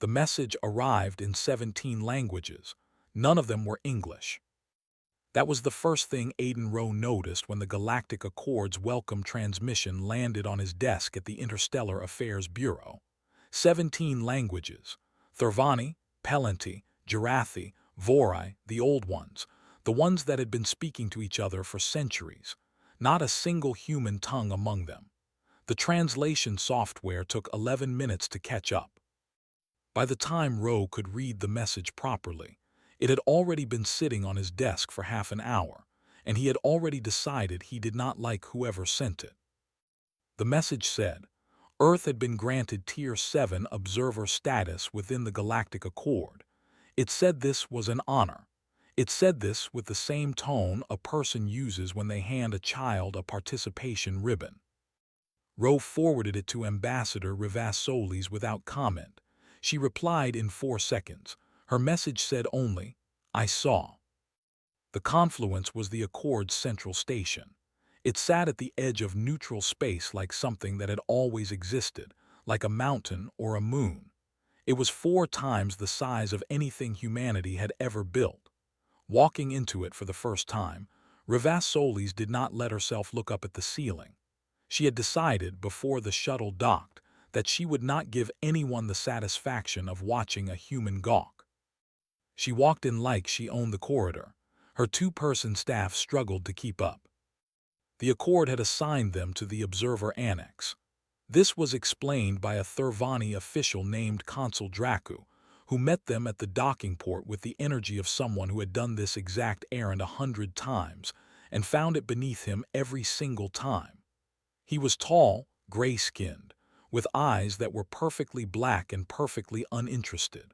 The message arrived in 17 languages. None of them were English. That was the first thing Aiden Rowe noticed when the Galactic Accord's welcome transmission landed on his desk at the Interstellar Affairs Bureau. 17 languages. Thurvani, Pelanti, Jarathi, Vorai, the old ones, the ones that had been speaking to each other for centuries. Not a single human tongue among them. The translation software took 11 minutes to catch up. By the time Rowe could read the message properly, it had already been sitting on his desk for half an hour, and he had already decided he did not like whoever sent it. The message said, Earth had been granted Tier 7 observer status within the Galactic Accord. It said this was an honor. It said this with the same tone a person uses when they hand a child a participation ribbon. Rowe forwarded it to Ambassador Rivassolis without comment. She replied in 4 seconds. Her message said only, I saw. The confluence was the Accord's central station. It sat at the edge of neutral space like something that had always existed, like a mountain or a moon. It was 4 times the size of anything humanity had ever built. Walking into it for the first time, Rivassolis did not let herself look up at the ceiling. She had decided before the shuttle docked that she would not give anyone the satisfaction of watching a human gawk. She walked in like she owned the corridor. Her 2-person staff struggled to keep up. The Accord had assigned them to the Observer Annex. This was explained by a Thurvani official named Consul Dracu, who met them at the docking port with the energy of someone who had done this exact errand 100 times and found it beneath him every single time. He was tall, gray-skinned, with eyes that were perfectly black and perfectly uninterested.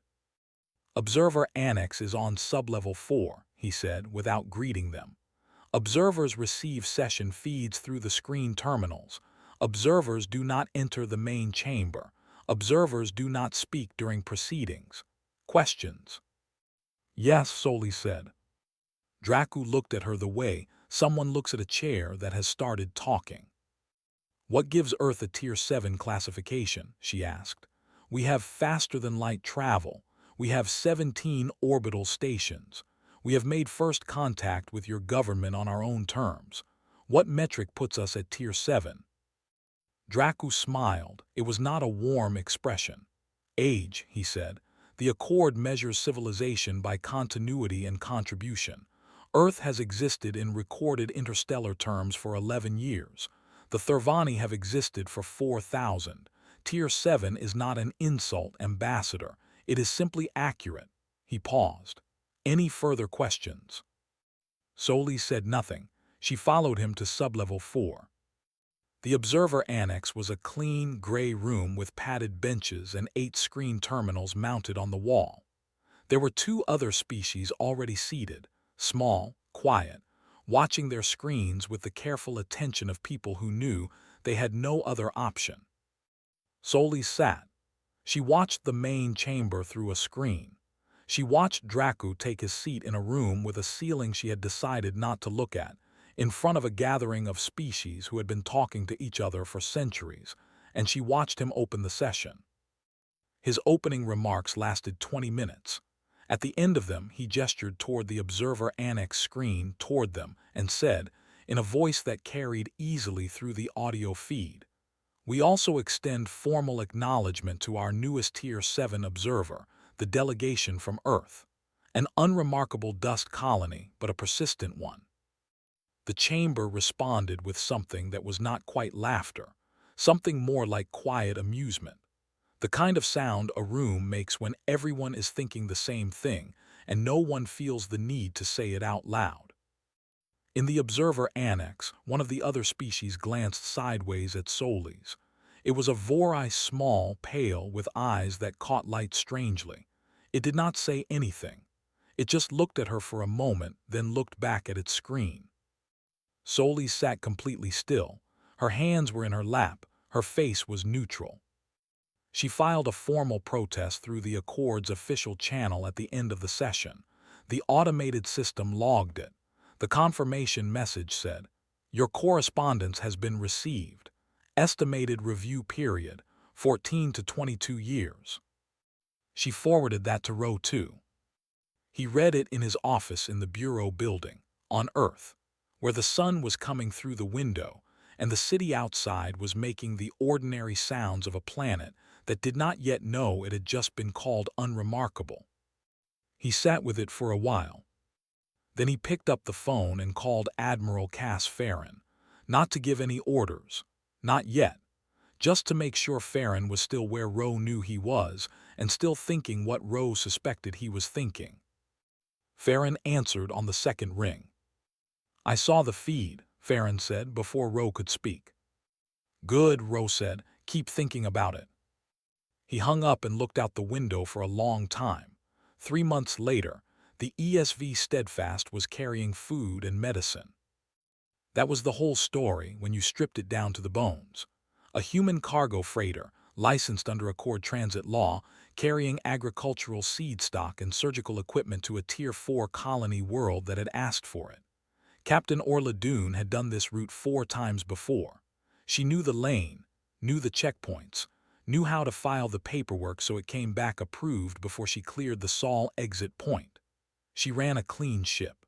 Observer Annex is on sublevel 4, he said, without greeting them. Observers receive session feeds through the screen terminals. Observers do not enter the main chamber. Observers do not speak during proceedings. Questions? Yes, Soli said. Dracu looked at her the way someone looks at a chair that has started talking. What gives Earth a Tier 7 classification? She asked. We have faster-than-light travel. We have 17 orbital stations. We have made first contact with your government on our own terms. What metric puts us at Tier 7? Dracu smiled. It was not a warm expression. Age, he said. The Accord measures civilization by continuity and contribution. Earth has existed in recorded interstellar terms for 11 years. The Thurvani have existed for 4,000. Tier 7 is not an insult, Ambassador. It is simply accurate. He paused. Any further questions? Soli said nothing. She followed him to sublevel 4. The Observer Annex was a clean, gray room with padded benches and 8 screen terminals mounted on the wall. There were 2 other species already seated, small, quiet, watching their screens with the careful attention of people who knew they had no other option. Soli sat. She watched the main chamber through a screen. She watched Dracu take his seat in a room with a ceiling she had decided not to look at, in front of a gathering of species who had been talking to each other for centuries, and she watched him open the session. His opening remarks lasted 20 minutes. At the end of them, he gestured toward the Observer Annex screen toward them and said, in a voice that carried easily through the audio feed, We also extend formal acknowledgement to our newest Tier 7 observer, the delegation from Earth. An unremarkable dust colony, but a persistent one. The chamber responded with something that was not quite laughter, something more like quiet amusement. The kind of sound a room makes when everyone is thinking the same thing and no one feels the need to say it out loud. In the Observer Annex, one of the other species glanced sideways at Solis. It was a Vorai, small, pale, with eyes that caught light strangely. It did not say anything. It just looked at her for a moment, then looked back at its screen. Solis sat completely still. Her hands were in her lap. Her face was neutral. She filed a formal protest through the Accord's official channel at the end of the session. The automated system logged it. The confirmation message said, Your correspondence has been received. Estimated review period, 14 to 22 years. She forwarded that to Roe too. He read it in his office in the Bureau building, on Earth, where the sun was coming through the window and the city outside was making the ordinary sounds of a planet that did not yet know it had just been called unremarkable. He sat with it for a while. Then he picked up the phone and called Admiral Cass Farron, not to give any orders, not yet, just to make sure Farron was still where Roe knew he was and still thinking what Roe suspected he was thinking. Farron answered on the second ring. "I saw the feed," Farron said before Roe could speak. "Good," Roe said. "Keep thinking about it." He hung up and looked out the window for a long time. 3 months later, the ESV Steadfast was carrying food and medicine. That was the whole story when you stripped it down to the bones. A human cargo freighter, licensed under Accord Transit law, carrying agricultural seed stock and surgical equipment to a Tier 4 colony world that had asked for it. Captain Orla Doone had done this route 4 times before. She knew the lane, knew the checkpoints, knew how to file the paperwork so it came back approved before she cleared the Sol exit point. She ran a clean ship.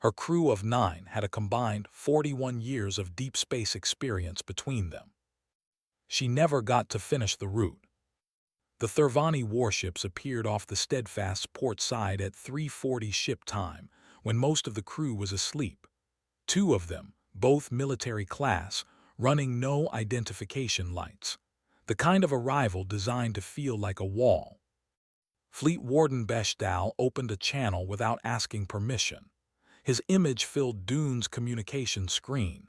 Her crew of 9 had a combined 41 years of deep space experience between them. She never got to finish the route. The Thurvani warships appeared off the Steadfast's port side at 3:40 ship time, when most of the crew was asleep. 2 of them, both military class, running no identification lights. The kind of arrival designed to feel like a wall. Fleet Warden Bechtel opened a channel without asking permission. His image filled Doone's communication screen,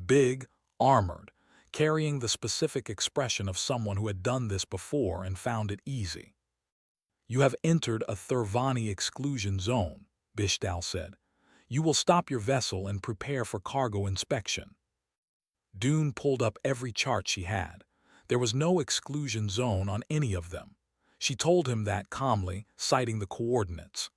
big, armored, carrying the specific expression of someone who had done this before and found it easy. "You have entered a Thurvani exclusion zone," Bechtel said. "You will stop your vessel and prepare for cargo inspection." Doone pulled up every chart she had. There was no exclusion zone on any of them. She told him that calmly, citing the coordinates.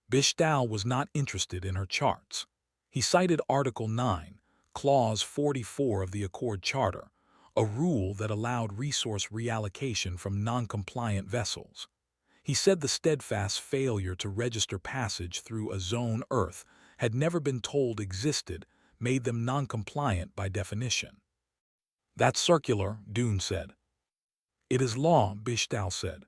Bechtel was not interested in her charts. He cited Article 9, Clause 44 of the Accord Charter, a rule that allowed resource reallocation from non-compliant vessels. He said the Steadfast's failure to register passage through a zone Earth had never been told existed, made them non-compliant by definition. "That's circular," Doone said. "It is law," Bechtel said.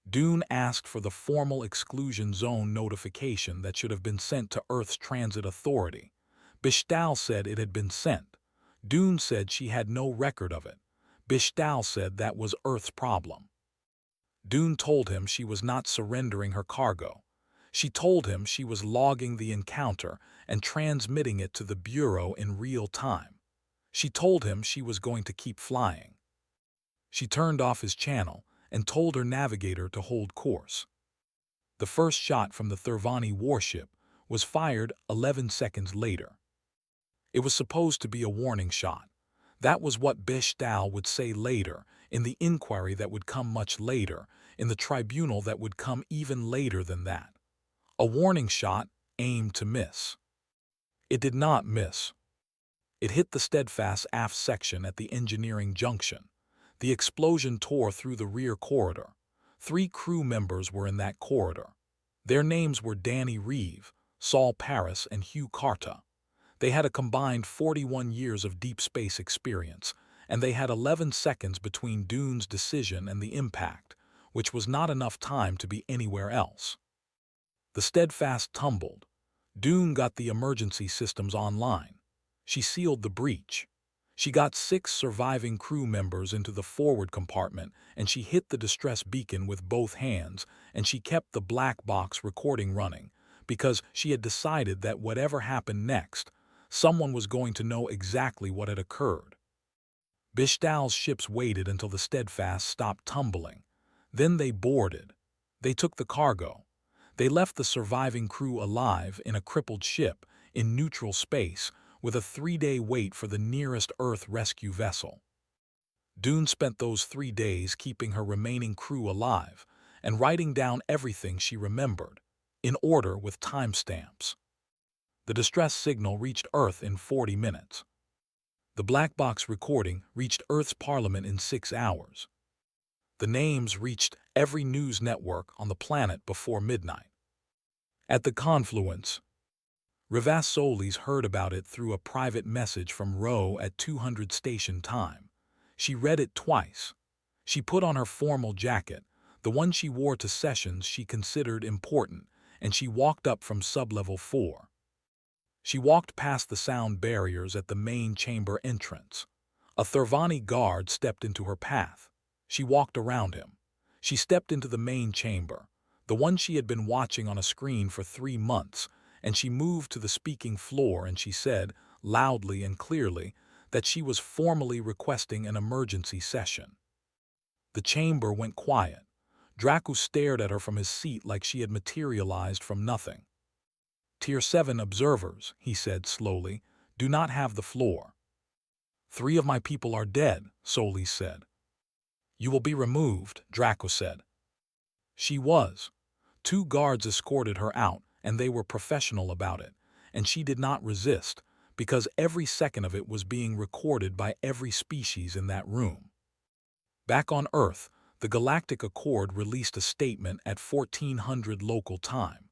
Doone asked for the formal exclusion zone notification that should have been sent to Earth's Transit Authority. Bechtel said it had been sent. Doone said she had no record of it. Bechtel said that was Earth's problem. Doone told him she was not surrendering her cargo. She told him she was logging the encounter and transmitting it to the Bureau in real time. She told him she was going to keep flying. She turned off his channel and told her navigator to hold course. The first shot from the Thurvani warship was fired 11 seconds later. It was supposed to be a warning shot. That was what Bechtel would say later, in the inquiry that would come much later, in the tribunal that would come even later than that. A warning shot aimed to miss. It did not miss. It hit the Steadfast aft section at the engineering junction. The explosion tore through the rear corridor. 3 crew members were in that corridor. Their names were Danny Reeve, Saul Paris, and Hugh Carta. They had a combined 41 years of deep space experience, and they had 11 seconds between Doone's decision and the impact, which was not enough time to be anywhere else. The Steadfast tumbled. Doone got the emergency systems online. She sealed the breach. She got 6 surviving crew members into the forward compartment, and she hit the distress beacon with both hands, and she kept the black box recording running, because she had decided that whatever happened next, someone was going to know exactly what had occurred. Bechtel's ships waited until the Steadfast stopped tumbling. Then they boarded. They took the cargo. They left the surviving crew alive in a crippled ship in neutral space, with a 3-day wait for the nearest Earth rescue vessel. Doone spent those 3 days keeping her remaining crew alive and writing down everything she remembered, in order with timestamps. The distress signal reached Earth in 40 minutes. The black box recording reached Earth's Parliament in 6 hours. The names reached every news network on the planet before midnight. At the confluence, Rivassolis heard about it through a private message from Ro at 200 station time. She read it twice. She put on her formal jacket, the one she wore to sessions she considered important, and she walked up from sublevel 4. She walked past the sound barriers at the main chamber entrance. A Thurvani guard stepped into her path. She walked around him. She stepped into the main chamber, the one she had been watching on a screen for 3 months, and she moved to the speaking floor and she said, loudly and clearly, that she was formally requesting an emergency session. The chamber went quiet. Dracu stared at her from his seat like she had materialized from nothing. Tier 7 observers, he said slowly, do not have the floor. 3 of my people are dead, Solis said. You will be removed, Draco said. She was. 2 guards escorted her out, and they were professional about it, and she did not resist, because every second of it was being recorded by every species in that room. Back on Earth, the Galactic Accord released a statement at 1400 local time.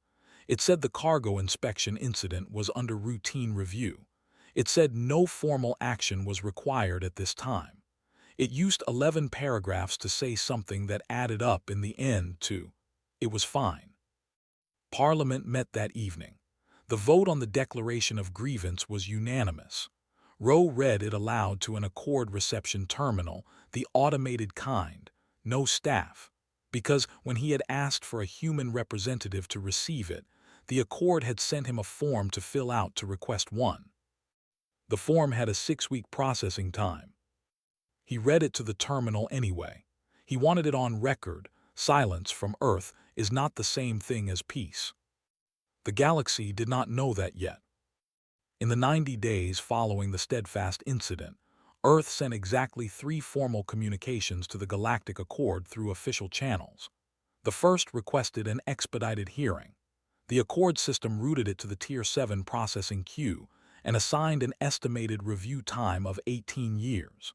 It said the cargo inspection incident was under routine review. It said no formal action was required at this time. It used 11 paragraphs to say something that added up in the end to, it was fine. Parliament met that evening. The vote on the declaration of grievance was unanimous. Ro read it aloud to an Accord reception terminal, the automated kind, no staff, because when he had asked for a human representative to receive it, the Accord had sent him a form to fill out to request one. The form had a 6-week processing time. He read it to the terminal anyway. He wanted it on record. Silence from Earth is not the same thing as peace. The galaxy did not know that yet. In the 90 days following the Steadfast incident, Earth sent exactly 3 formal communications to the Galactic Accord through official channels. The first requested an expedited hearing. The Accord system routed it to the Tier 7 processing queue and assigned an estimated review time of 18 years.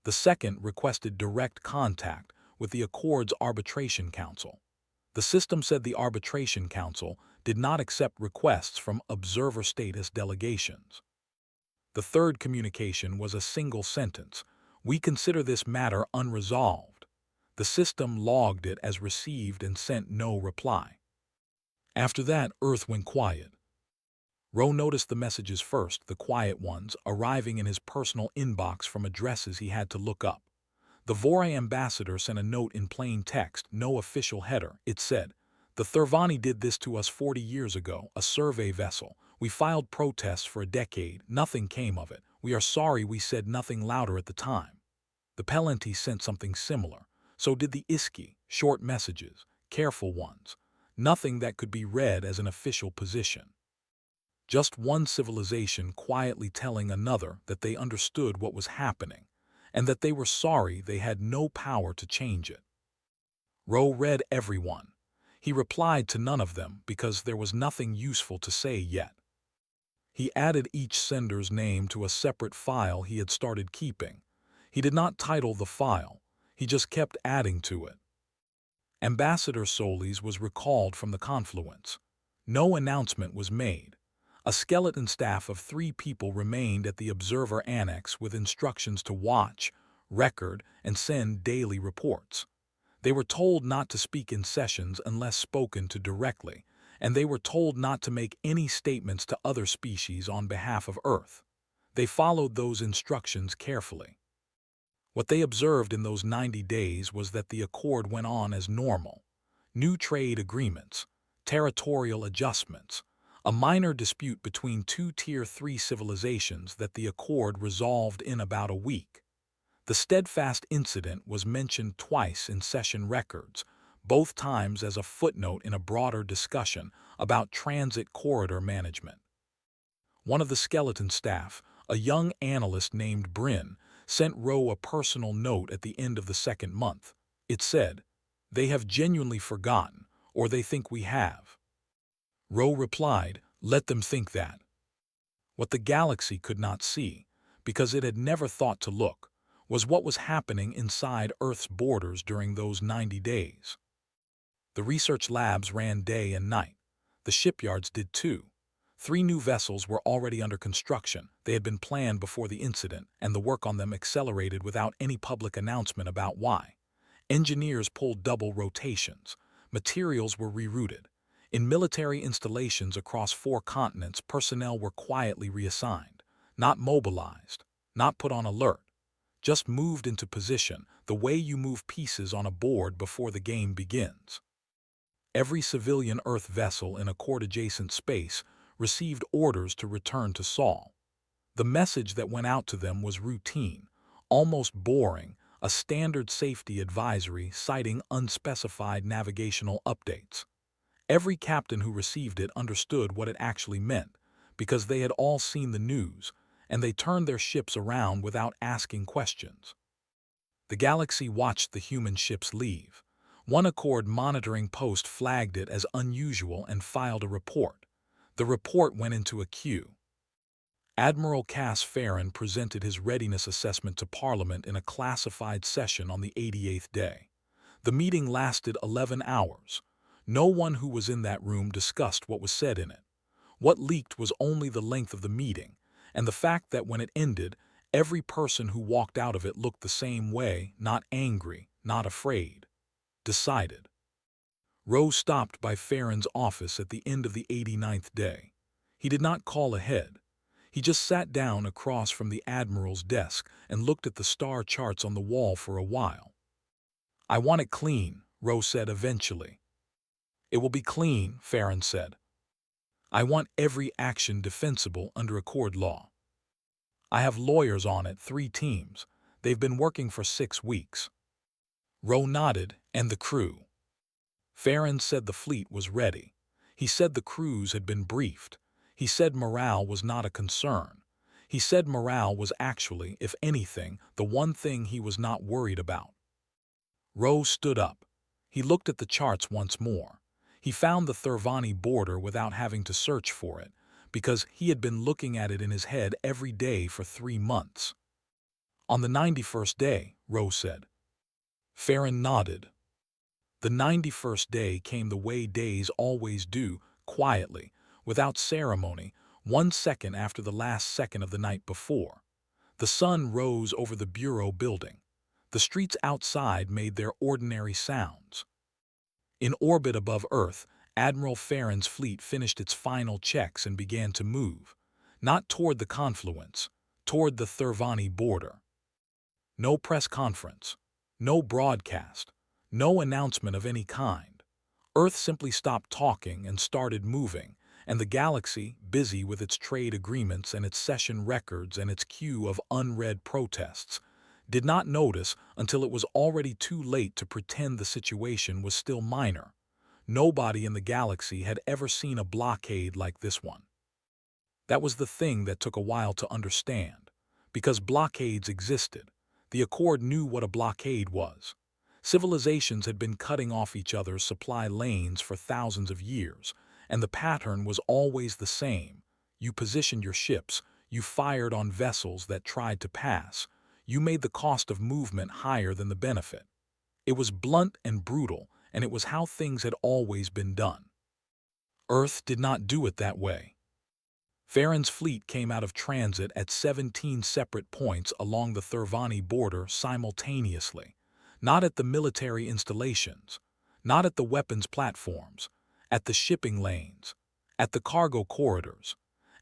The second requested direct contact with the Accord's Arbitration Council. The system said the Arbitration Council did not accept requests from observer status delegations. The third communication was a single sentence. We consider this matter unresolved. The system logged it as received and sent no reply. After that, Earth went quiet. Ro noticed the messages first, the quiet ones, arriving in his personal inbox from addresses he had to look up. The Vore ambassador sent a note in plain text, no official header. It said, "The Thurvani did this to us 40 years ago, a survey vessel. We filed protests for a decade. Nothing came of it. We are sorry we said nothing louder at the time." The Pelenti sent something similar. So did the Iski, short messages, careful ones. Nothing that could be read as an official position. Just one civilization quietly telling another that they understood what was happening, and that they were sorry they had no power to change it. Ro read everyone. He replied to none of them because there was nothing useful to say yet. He added each sender's name to a separate file he had started keeping. He did not title the file, he just kept adding to it. Ambassador Solis was recalled from the confluence. No announcement was made. A skeleton staff of 3 people remained at the Observer Annex with instructions to watch, record, and send daily reports. They were told not to speak in sessions unless spoken to directly, and they were told not to make any statements to other species on behalf of Earth. They followed those instructions carefully. What they observed in those 90 days was that the Accord went on as normal. New trade agreements, territorial adjustments, a minor dispute between 2 Tier 3 civilizations that the Accord resolved in about a week. The Steadfast incident was mentioned twice in session records, both times as a footnote in a broader discussion about transit corridor management. One of the skeleton staff, a young analyst named Bryn, sent Ro a personal note at the end of the 2nd month. It said, "They have genuinely forgotten, or they think we have." Ro replied, "Let them think that." What the galaxy could not see, because it had never thought to look, was what was happening inside Earth's borders during those 90 days. The research labs ran day and night. The shipyards did too. 3 new vessels were already under construction. They had been planned before the incident, and the work on them accelerated without any public announcement about why. Engineers pulled double rotations. Materials were rerouted. In military installations across 4 continents, personnel were quietly reassigned, not mobilized, not put on alert, just moved into position, the way you move pieces on a board before the game begins. Every civilian Earth vessel in Accord-adjacent space received orders to return to Sol. The message that went out to them was routine, almost boring, a standard safety advisory citing unspecified navigational updates. Every captain who received it understood what it actually meant, because they had all seen the news, and they turned their ships around without asking questions. The Galaxy watched the human ships leave. One Accord monitoring post flagged it as unusual and filed a report. The report went into a queue. Admiral Cass Farron presented his readiness assessment to Parliament in a classified session on the 88th day. The meeting lasted 11 hours. No one who was in that room discussed what was said in it. What leaked was only the length of the meeting, and the fact that when it ended, every person who walked out of it looked the same way, not angry, not afraid. Decided. Rowe stopped by Farron's office at the end of the 89th day. He did not call ahead. He just sat down across from the Admiral's desk and looked at the star charts on the wall for a while. "I want it clean," Rowe said eventually. "It will be clean," Farron said. "I want every action defensible under Accord law. I have lawyers on it, 3 teams. They've been working for 6 weeks. Rowe nodded, and the crew. Farron said the fleet was ready. He said the crews had been briefed. He said morale was not a concern. He said morale was actually, if anything, the one thing he was not worried about. Rowe stood up. He looked at the charts once more. He found the Thurvani border without having to search for it, because he had been looking at it in his head every day for 3 months. "On the 91st day," Rowe said. Farron nodded. The 91st day came the way days always do, quietly, without ceremony, 1 second after the last second of the night before. The sun rose over the Bureau building. The streets outside made their ordinary sounds. In orbit above Earth, Admiral Farron's fleet finished its final checks and began to move, not toward the confluence, toward the Thurvani border. No press conference, no broadcast, no announcement of any kind. Earth simply stopped talking and started moving, and the Galaxy, busy with its trade agreements and its session records and its queue of unread protests, did not notice until it was already too late to pretend the situation was still minor. Nobody in the Galaxy had ever seen a blockade like this one. That was the thing that took a while to understand. Because blockades existed, the Accord knew what a blockade was. Civilizations had been cutting off each other's supply lanes for thousands of years, and the pattern was always the same. You positioned your ships, you fired on vessels that tried to pass, you made the cost of movement higher than the benefit. It was blunt and brutal, and it was how things had always been done. Earth did not do it that way. Farron's fleet came out of transit at 17 separate points along the Thurvani border simultaneously, not at the military installations, not at the weapons platforms, at the shipping lanes, at the cargo corridors,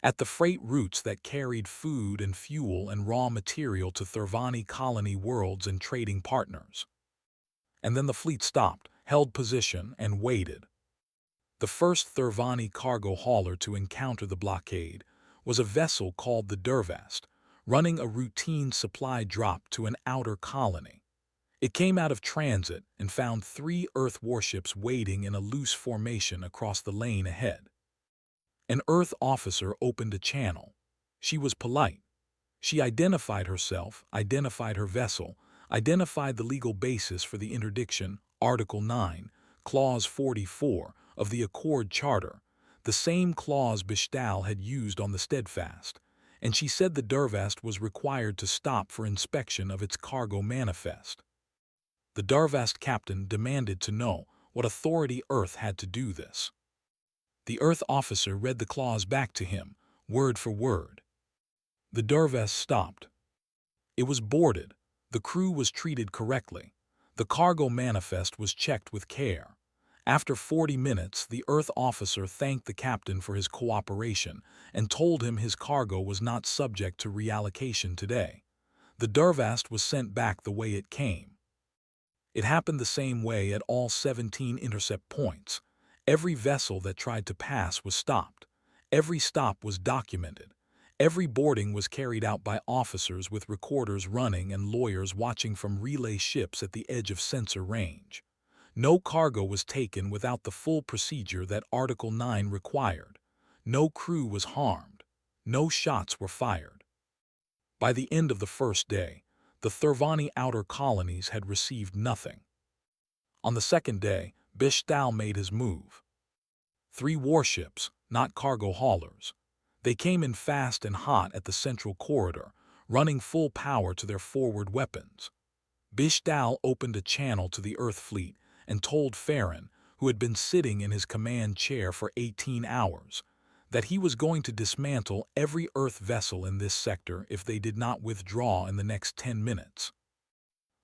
at the freight routes that carried food and fuel and raw material to Thurvani colony worlds and trading partners. And then the fleet stopped, held position, and waited. The first Thurvani cargo hauler to encounter the blockade was a vessel called the Durvast, running a routine supply drop to an outer colony. It came out of transit and found 3 Earth warships waiting in a loose formation across the lane ahead. An Earth officer opened a channel. She was polite. She identified herself, identified her vessel, identified the legal basis for the interdiction, Article 9, Clause 44 of the Accord Charter, the same clause Bishtal had used on the Steadfast, and she said the Dervest was required to stop for inspection of its cargo manifest. The Dervest captain demanded to know what authority Earth had to do this. The Earth officer read the clause back to him, word for word. The Dervest stopped. It was boarded. The crew was treated correctly. The cargo manifest was checked with care. After 40 minutes, the Earth officer thanked the captain for his cooperation and told him his cargo was not subject to reallocation today. The Dervest was sent back the way it came. It happened the same way at all 17 intercept points. Every vessel that tried to pass was stopped. Every stop was documented. Every boarding was carried out by officers with recorders running and lawyers watching from relay ships at the edge of sensor range. No cargo was taken without the full procedure that Article 9 required. No crew was harmed. No shots were fired. By the end of the first day, the Thurvani outer colonies had received nothing. On the second day, Bishtal made his move. 3 warships, not cargo haulers. They came in fast and hot at the central corridor, running full power to their forward weapons. Bishtal opened a channel to the Earth fleet and told Farron, who had been sitting in his command chair for 18 hours, that he was going to dismantle every Earth vessel in this sector if they did not withdraw in the next 10 minutes.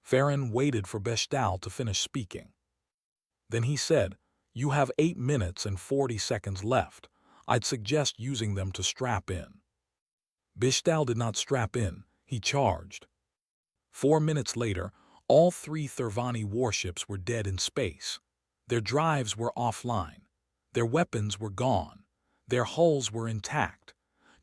Farron waited for Bishtal to finish speaking. Then he said, "You have 8 minutes and 40 seconds left. I'd suggest using them to strap in." Bishtal did not strap in, he charged. 4 minutes later, all 3 Thurvani warships were dead in space. Their drives were offline. Their weapons were gone. Their hulls were intact.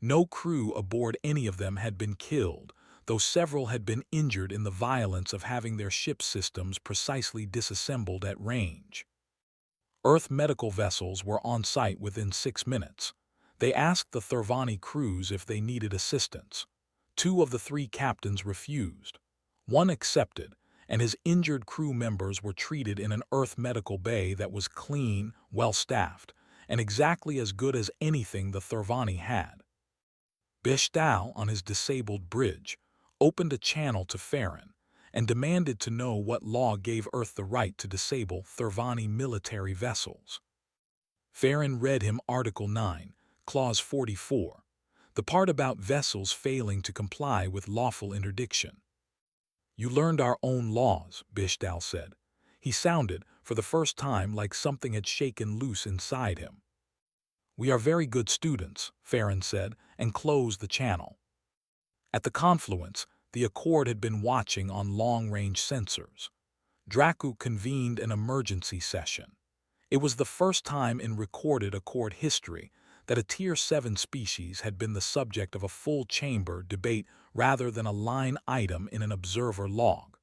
No crew aboard any of them had been killed, though several had been injured in the violence of having their ship systems precisely disassembled at range. Earth medical vessels were on site within 6 minutes. They asked the Thurvani crews if they needed assistance. 2 of the 3 captains refused. 1 accepted, and his injured crew members were treated in an Earth medical bay that was clean, well-staffed, and exactly as good as anything the Thurvani had. Bishtal, on his disabled bridge, opened a channel to Farron and demanded to know what law gave Earth the right to disable Thurvani military vessels. Farron read him Article 9, Clause 44, the part about vessels failing to comply with lawful interdiction. "You learned our own laws," Bishtal said. He sounded, for the first time, like something had shaken loose inside him. "We are very good students," Farron said, and closed the channel. At the confluence, the Accord had been watching on long-range sensors. Dracu convened an emergency session. It was the first time in recorded Accord history that a Tier 7 species had been the subject of a full chamber debate rather than a line item in an observer log.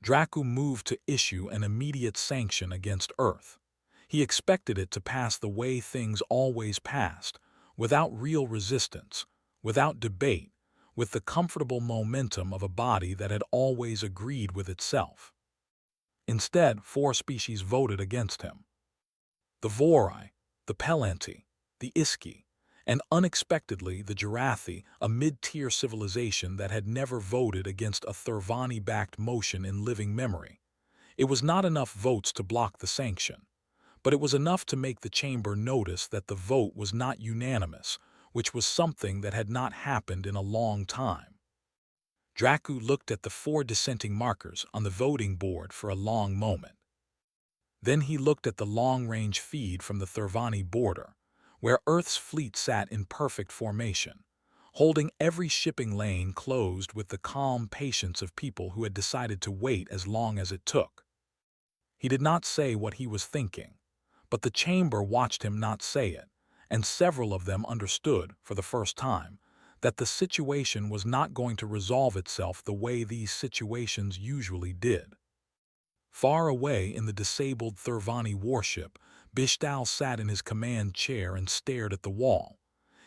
Dracu moved to issue an immediate sanction against Earth. He expected it to pass the way things always passed, without real resistance, without debate, with the comfortable momentum of a body that had always agreed with itself. Instead, 4 species voted against him. The Vorai, the Pelanti, the Iski, and unexpectedly the Jarathi, a mid-tier civilization that had never voted against a Thurvani-backed motion in living memory. It was not enough votes to block the sanction, but it was enough to make the chamber notice that the vote was not unanimous, which was something that had not happened in a long time. Dracu looked at the 4 dissenting markers on the voting board for a long moment. Then he looked at the long-range feed from the Thurvani border, where Earth's fleet sat in perfect formation, holding every shipping lane closed with the calm patience of people who had decided to wait as long as it took. He did not say what he was thinking, but the chamber watched him not say it, and several of them understood, for the first time, that the situation was not going to resolve itself the way these situations usually did. Far away in the disabled Thurvani warship, Bishtal sat in his command chair and stared at the wall.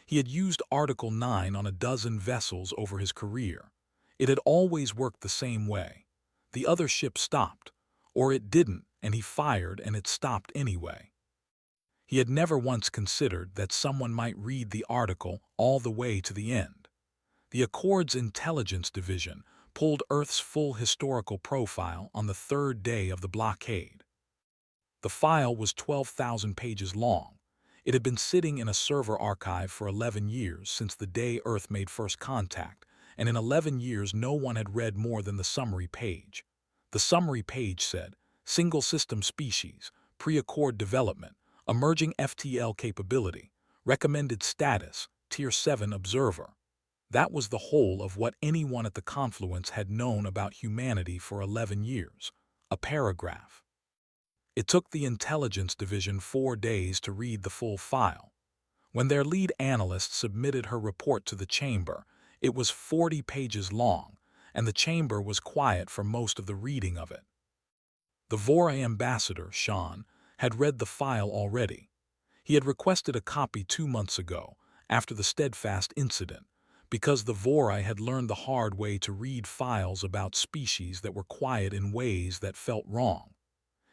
He had used Article 9 on a dozen vessels over his career. It had always worked the same way. The other ship stopped, or it didn't, and he fired and it stopped anyway. He had never once considered that someone might read the article all the way to the end. The Accord's Intelligence Division pulled Earth's full historical profile on the third day of the blockade. The file was 12,000 pages long. It had been sitting in a server archive for 11 years since the day Earth made first contact, and in 11 years no one had read more than the summary page. The summary page said, Single System Species, Pre-Accord Development, Emerging FTL Capability, Recommended Status, Tier 7 Observer. That was the whole of what anyone at the Confluence had known about humanity for 11 years. A paragraph. It took the Intelligence Division 4 days to read the full file. When their lead analyst submitted her report to the Chamber, it was 40 pages long, and the Chamber was quiet for most of the reading of it. The Vora ambassador, Sean, had read the file already. He had requested a copy 2 months ago, after the Steadfast incident, because the Vorai had learned the hard way to read files about species that were quiet in ways that felt wrong.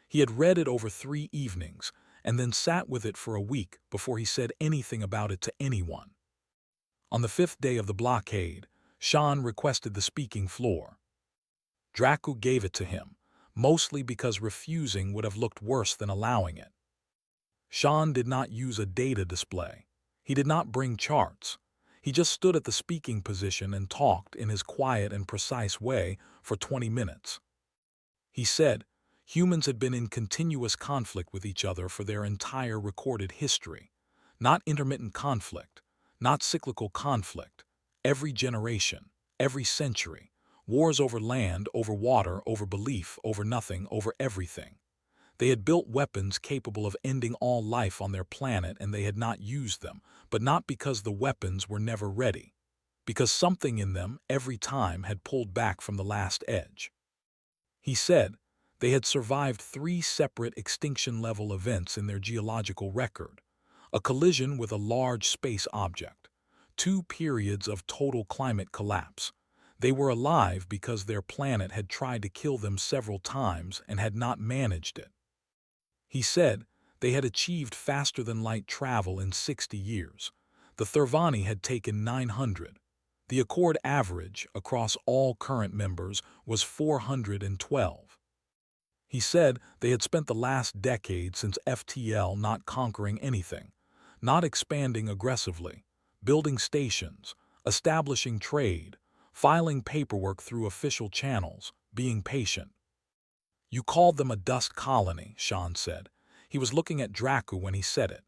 He had read it over 3 evenings, and then sat with it for a week before he said anything about it to anyone. On the 5th day of the blockade, Sean requested the speaking floor. Dracu gave it to him, mostly because refusing would have looked worse than allowing it. Sean did not use a data display. He did not bring charts. He just stood at the speaking position and talked in his quiet and precise way for 20 minutes. He said, humans had been in continuous conflict with each other for their entire recorded history. Not intermittent conflict, not cyclical conflict. Every generation, every century. Wars over land, over water, over belief, over nothing, over everything. They had built weapons capable of ending all life on their planet, and they had not used them, but not because the weapons were never ready. Because something in them, every time, had pulled back from the last edge. He said, they had survived 3 separate extinction-level events in their geological record. A collision with a large space object. 2 periods of total climate collapse. They were alive because their planet had tried to kill them several times and had not managed it. He said they had achieved faster-than-light travel in 60 years. The Thurvani had taken 900. The Accord average across all current members was 412. He said they had spent the last decade since FTL not conquering anything, not expanding aggressively, building stations, establishing trade, filing paperwork through official channels, being patient. You called them a dust colony, Sean said. He was looking at Dracu when he said it.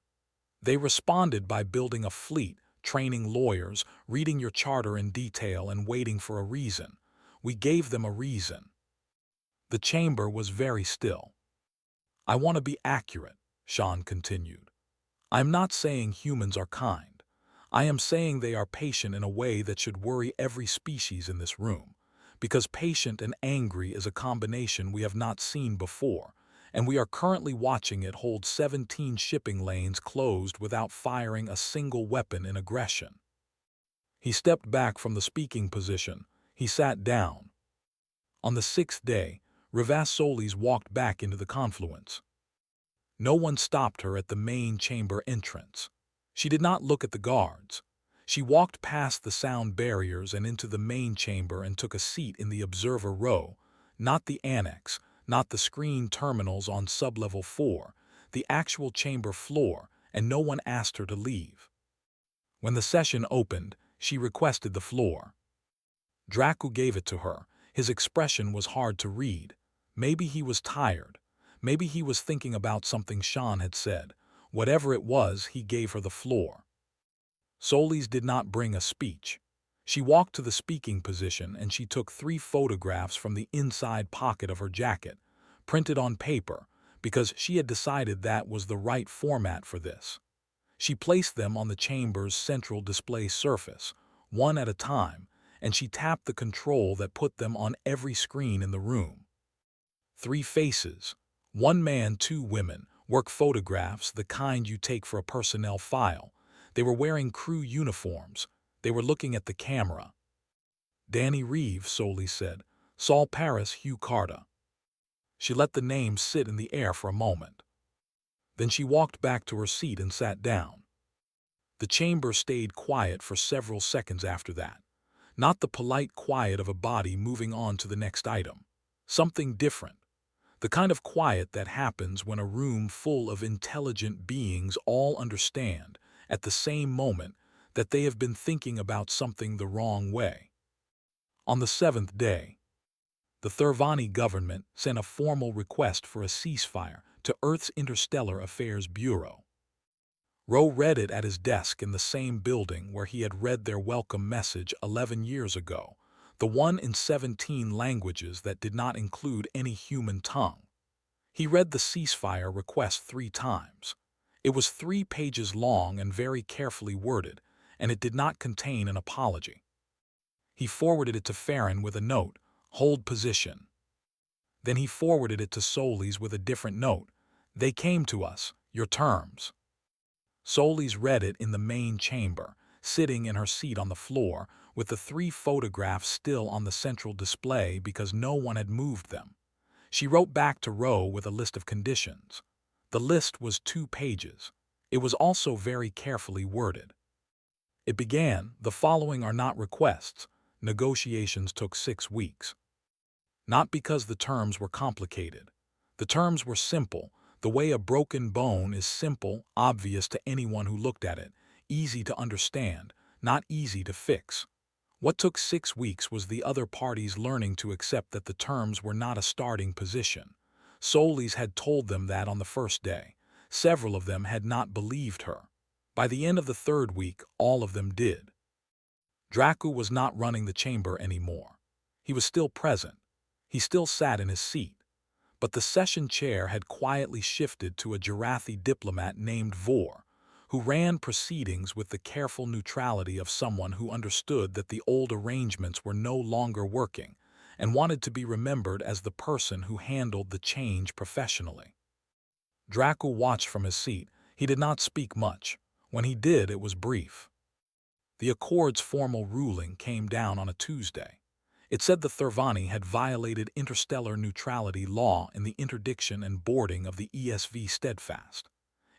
They responded by building a fleet, training lawyers, reading your charter in detail, and waiting for a reason. We gave them a reason. The chamber was very still. I want to be accurate, Sean continued. I'm not saying humans are kind. I am saying they are patient in a way that should worry every species in this room, because patient and angry is a combination we have not seen before, and we are currently watching it hold 17 shipping lanes closed without firing a single weapon in aggression. He stepped back from the speaking position. He sat down. On the 6th day, Rivas Solis walked back into the confluence. No one stopped her at the main chamber entrance. She did not look at the guards. She walked past the sound barriers and into the main chamber and took a seat in the observer row, not the annex, not the screen terminals on sublevel 4, the actual chamber floor, and no one asked her to leave. When the session opened, she requested the floor. Dracu gave it to her. His expression was hard to read. Maybe he was tired. Maybe he was thinking about something Sean had said. Whatever it was, he gave her the floor. Solis did not bring a speech. She walked to the speaking position and she took 3 photographs from the inside pocket of her jacket, printed on paper, because she had decided that was the right format for this. She placed them on the chamber's central display surface, one at a time, and she tapped the control that put them on every screen in the room. 3 faces, 1 man, 2 women, work photographs, the kind you take for a personnel file. They were wearing crew uniforms. They were looking at the camera. Danny Reeve, Solis said. Saul Paris, Hugh Carter. She let the names sit in the air for a moment. Then she walked back to her seat and sat down. The chamber stayed quiet for several seconds after that. Not the polite quiet of a body moving on to the next item. Something different. The kind of quiet that happens when a room full of intelligent beings all understand, at the same moment, that they have been thinking about something the wrong way. On the seventh day, the Thurvani government sent a formal request for a ceasefire to Earth's Interstellar Affairs Bureau. Roe read it at his desk in the same building where he had read their welcome message 11 years ago, the one in 17 languages that did not include any human tongue. He read the ceasefire request 3 times. It was 3 pages long and very carefully worded, and it did not contain an apology. He forwarded it to Farron with a note, "Hold position." Then he forwarded it to Solis with a different note, "They came to us, your terms." Solis read it in the main chamber, sitting in her seat on the floor, with the 3 photographs still on the central display because no one had moved them. She wrote back to Roe with a list of conditions. The list was 2 pages. It was also very carefully worded. It began, "The following are not requests. Negotiations took 6 weeks. Not because the terms were complicated. The terms were simple, the way a broken bone is simple, obvious to anyone who looked at it, easy to understand, not easy to fix. What took 6 weeks was the other parties learning to accept that the terms were not a starting position. Solis had told them that on the first day. Several of them had not believed her. By the end of the 3rd week, all of them did. Dracu was not running the chamber anymore. He was still present. He still sat in his seat. But the session chair had quietly shifted to a Jarathi diplomat named Vor, who ran proceedings with the careful neutrality of someone who understood that the old arrangements were no longer working and wanted to be remembered as the person who handled the change professionally. Dracu watched from his seat. He did not speak much. When he did, it was brief. The Accord's formal ruling came down on a Tuesday. It said the Thurvani had violated interstellar neutrality law in the interdiction and boarding of the ESV Steadfast.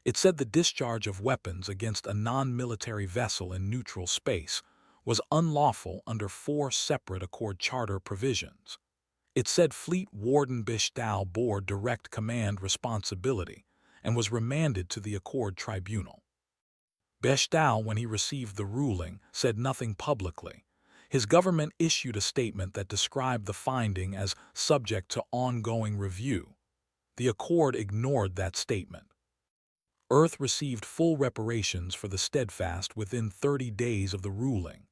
It said the discharge of weapons against a non-military vessel in neutral space was unlawful under 4 separate Accord Charter provisions. It said Fleet Warden Bishtal bore direct command responsibility and was remanded to the Accord Tribunal. Bishtal, when he received the ruling, said nothing publicly. His government issued a statement that described the finding as subject to ongoing review. The Accord ignored that statement. Earth received full reparations for the Steadfast within 30 days of the ruling.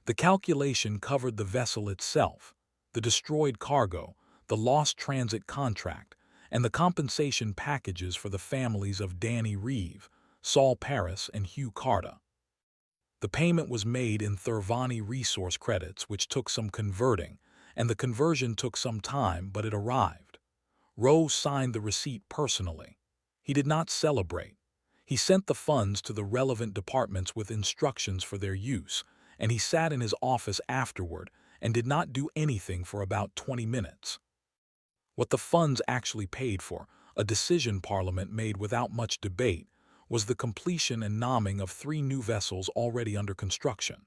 The calculation covered the vessel itself, the destroyed cargo, the lost transit contract, and the compensation packages for the families of Danny Reeve, Saul Paris, and Hugh Carter. The payment was made in Thurvani resource credits, which took some converting, and the conversion took some time, but it arrived. Roe signed the receipt personally. He did not celebrate. He sent the funds to the relevant departments with instructions for their use, and he sat in his office afterward and did not do anything for about 20 minutes. What the funds actually paid for, a decision Parliament made without much debate, was the completion and naming of 3 new vessels already under construction: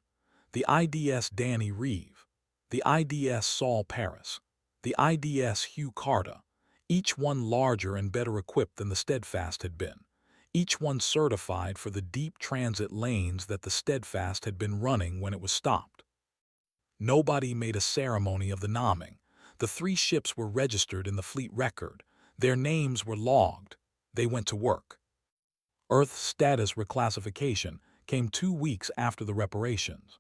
the IDS Danny Reeve, the IDS Saul Paris, the IDS Hugh Carter, each one larger and better equipped than the Steadfast had been, each one certified for the deep transit lanes that the Steadfast had been running when it was stopped. Nobody made a ceremony of the naming. The 3 ships were registered in the fleet record. Their names were logged. They went to work. Earth's status reclassification came 2 weeks after the reparations.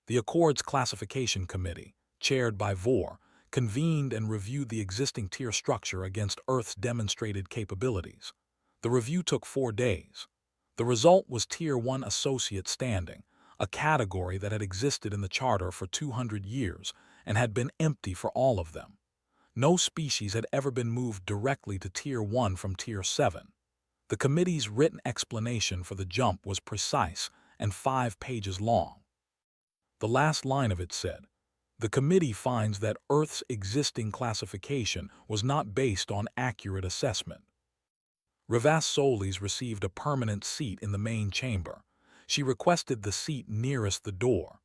The Accord's Classification Committee, chaired by Vor, convened and reviewed the existing tier structure against Earth's demonstrated capabilities. The review took 4 days. The result was Tier 1 Associate Standing, a category that had existed in the Charter for 200 years and had been empty for all of them. No species had ever been moved directly to Tier 1 from Tier 7. The committee's written explanation for the jump was precise and 5 pages long. The last line of it said, "The committee finds that Earth's existing classification was not based on accurate assessment." Rivas Solis received a permanent seat in the main chamber. She requested the seat nearest the door.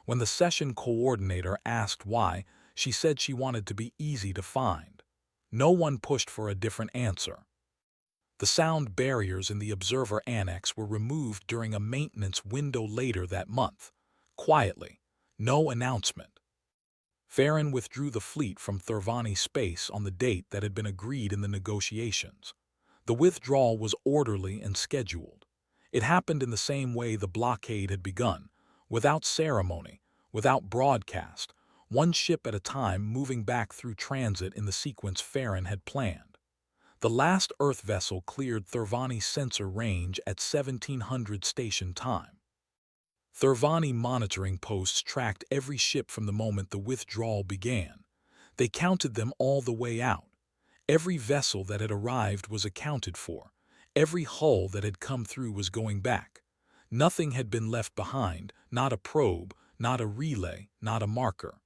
When the session coordinator asked why, she said she wanted to be easy to find. No one pushed for a different answer. The sound barriers in the observer annex were removed during a maintenance window later that month. Quietly. No announcement. Farron withdrew the fleet from Thurvani space on the date that had been agreed in the negotiations. The withdrawal was orderly and scheduled. It happened in the same way the blockade had begun, without ceremony, without broadcast, one ship at a time moving back through transit in the sequence Farron had planned. The last Earth vessel cleared Thurvani sensor range at 1700 station time. Thurvani monitoring posts tracked every ship from the moment the withdrawal began. They counted them all the way out. Every vessel that had arrived was accounted for. Every hull that had come through was going back. Nothing had been left behind, not a probe, not a relay, not a marker.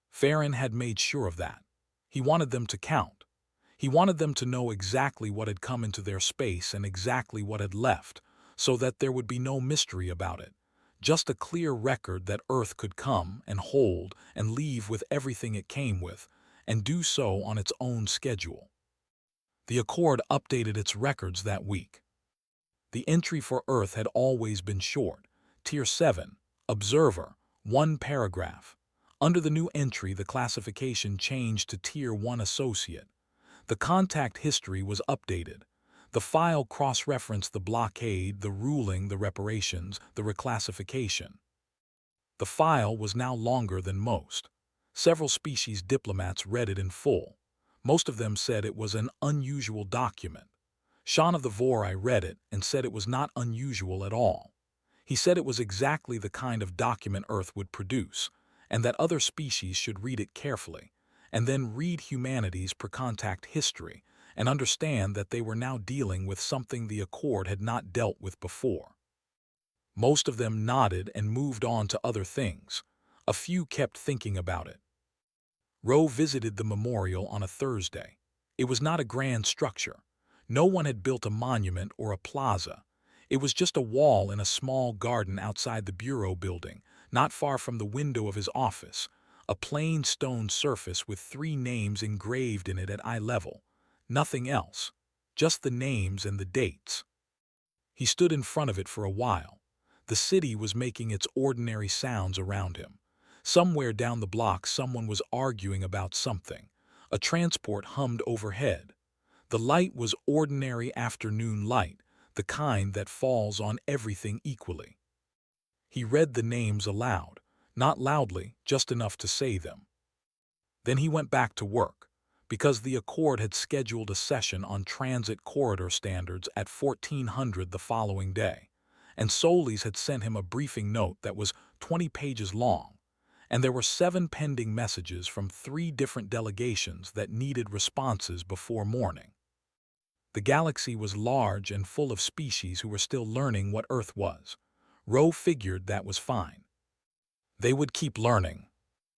Farron had made sure of that. He wanted them to count. He wanted them to know exactly what had come into their space and exactly what had left, so that there would be no mystery about it. Just a clear record that Earth could come and hold and leave with everything it came with, and do so on its own schedule. The Accord updated its records that week. The entry for Earth had always been short. Tier 7, Observer, 1 paragraph. Under the new entry, the classification changed to Tier 1 Associate. The contact history was updated. The file cross-referenced the blockade, the ruling, the reparations, the reclassification. The file was now longer than most. Several species diplomats read it in full. Most of them said it was an unusual document. Sean of the Vor read it and said it was not unusual at all. He said it was exactly the kind of document Earth would produce, and that other species should read it carefully, and then read humanity's per-contact history and understand that they were now dealing with something the Accord had not dealt with before. Most of them nodded and moved on to other things. A few kept thinking about it. Rowe visited the memorial on a Thursday. It was not a grand structure. No one had built a monument or a plaza. It was just a wall in a small garden outside the bureau building, not far from the window of his office, a plain stone surface with 3 names engraved in it at eye level. Nothing else, just the names and the dates. He stood in front of it for a while. The city was making its ordinary sounds around him. Somewhere down the block someone was arguing about something. A transport hummed overhead. The light was ordinary afternoon light, the kind that falls on everything equally. He read the names aloud, not loudly, just enough to say them. Then he went back to work, because the Accord had scheduled a session on transit corridor standards at 1400 the following day, and Solis had sent him a briefing note that was 20 pages long. And there were 7 pending messages from 3 different delegations that needed responses before morning. The galaxy was large and full of species who were still learning what Earth was. Rowe figured that was fine. They would keep learning.